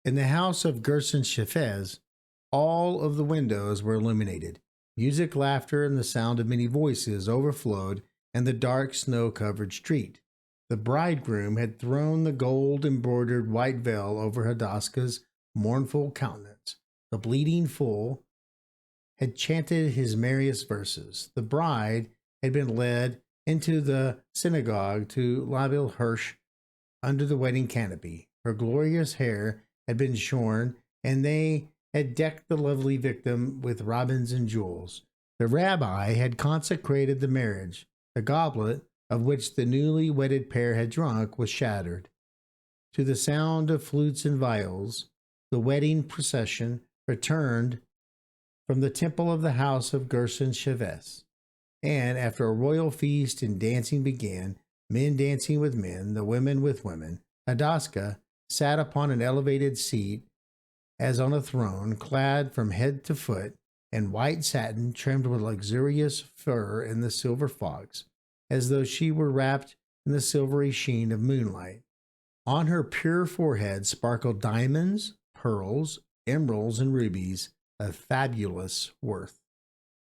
In the house of Gerson Shefez, all of the windows were illuminated. Music, laughter, and the sound of many voices overflowed in the dark, snow-covered street. The bridegroom had thrown the gold-embroidered white veil over Hadasska's mournful countenance. The bleeding fool had chanted his merriest verses. The bride had been led into the synagogue to Labil Hirsch under the wedding canopy. Her glorious hair had been shorn, and they had decked the lovely victim with ribbons and jewels. The rabbi had consecrated the marriage. The goblet of which the newly wedded pair had drunk was shattered. To the sound of flutes and viols, the wedding procession returned from the temple of the house of Gerson Shefez. And after a royal feast and dancing began, men dancing with men, the women with women, Hadasska sat upon an elevated seat as on a throne, clad from head to foot in white satin trimmed with luxurious fur and the silver fox, as though she were wrapped in the silvery sheen of moonlight. On her pure forehead sparkled diamonds, pearls, emeralds, and rubies of fabulous worth.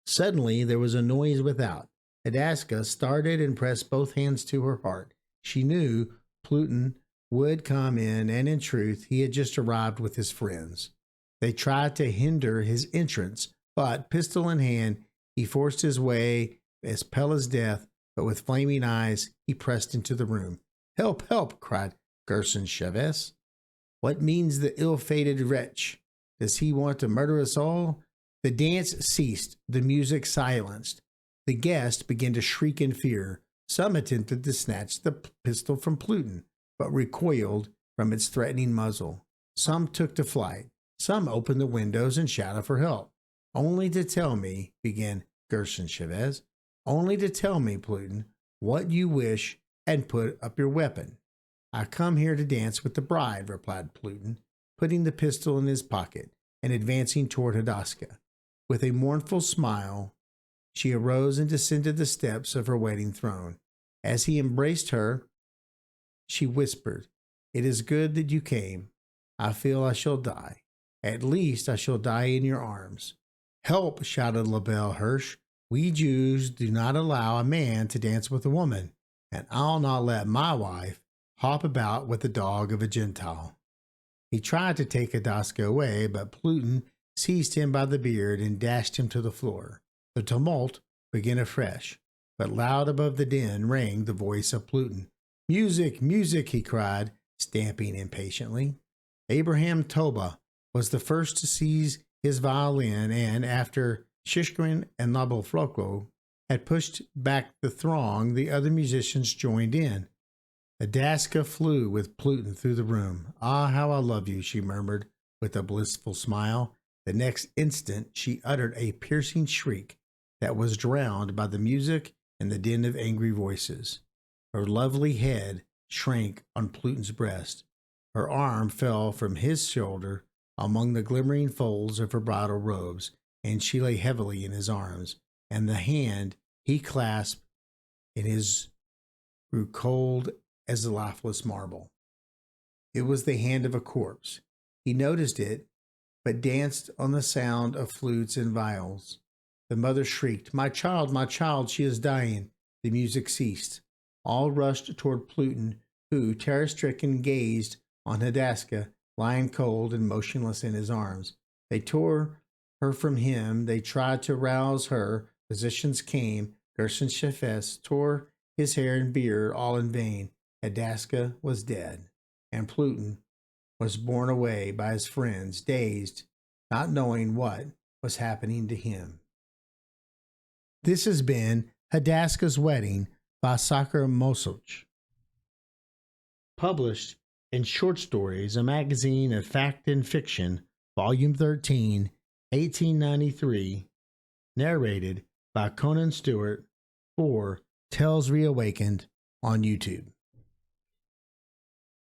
Suddenly there was a noise without. Hadasska started and pressed both hands to her heart. She knew Pluton would come in, and in truth he had just arrived with his friends. They tried to hinder his entrance, but, pistol in hand, he forced his way, as pale as death, but with flaming eyes, he pressed into the room. "Help, help!" cried Gerson Shefez. "What means the ill-fated wretch? Does he want to murder us all?" The dance ceased, the music silenced. The guests began to shriek in fear. Some attempted to snatch the pistol from Pluton, but recoiled from its threatening muzzle. Some took to flight. Some opened the windows and shouted for help. "Only to tell me," began Gerson Shefez, "only to tell me, Pluton, what you wish and put up your weapon." "I come here to dance with the bride," replied Pluton, putting the pistol in his pocket and advancing toward Hadasska. With a mournful smile, she arose and descended the steps of her wedding throne. As he embraced her, she whispered, "It is good that you came. I feel I shall die. At least I shall die in your arms." "Help!" shouted Labil Hirsch. "We Jews do not allow a man to dance with a woman, and I'll not let my wife hop about with the dog of a Gentile." He tried to take Hadasska away, but Pluton seized him by the beard and dashed him to the floor. The tumult began afresh, but loud above the din rang the voice of Pluton. "Music, music!" he cried, stamping impatiently. Abraham Toba was the first to seize his violin, and after Shishkin and Nabalfloko had pushed back the throng, the other musicians joined in. Hadasska flew with Pluton through the room. "Ah, how I love you," she murmured with a blissful smile. The next instant she uttered a piercing shriek that was drowned by the music and the din of angry voices. Her lovely head shrank on Pluton's breast. Her arm fell from his shoulder among the glimmering folds of her bridal robes, and she lay heavily in his arms, and the hand he clasped in his grew cold as the lifeless marble. It was the hand of a corpse. He noticed it, but danced on the sound of flutes and viols. The mother shrieked, my child, she is dying." The music ceased. All rushed toward Pluton, who, terror-stricken, gazed on Hadasska, lying cold and motionless in his arms. They tore her from him. They tried to rouse her. Physicians came. Gerson Shefez tore his hair and beard, all in vain. Hadasska was dead, and Pluton was borne away by his friends, dazed, not knowing what was happening to him. This has been Hadasska's Wedding by Sasher-Masoch, published in Short Stories, a magazine of fact and fiction, Volume 13, 1893, narrated by Conan Stewart for Tales Reawakened on YouTube.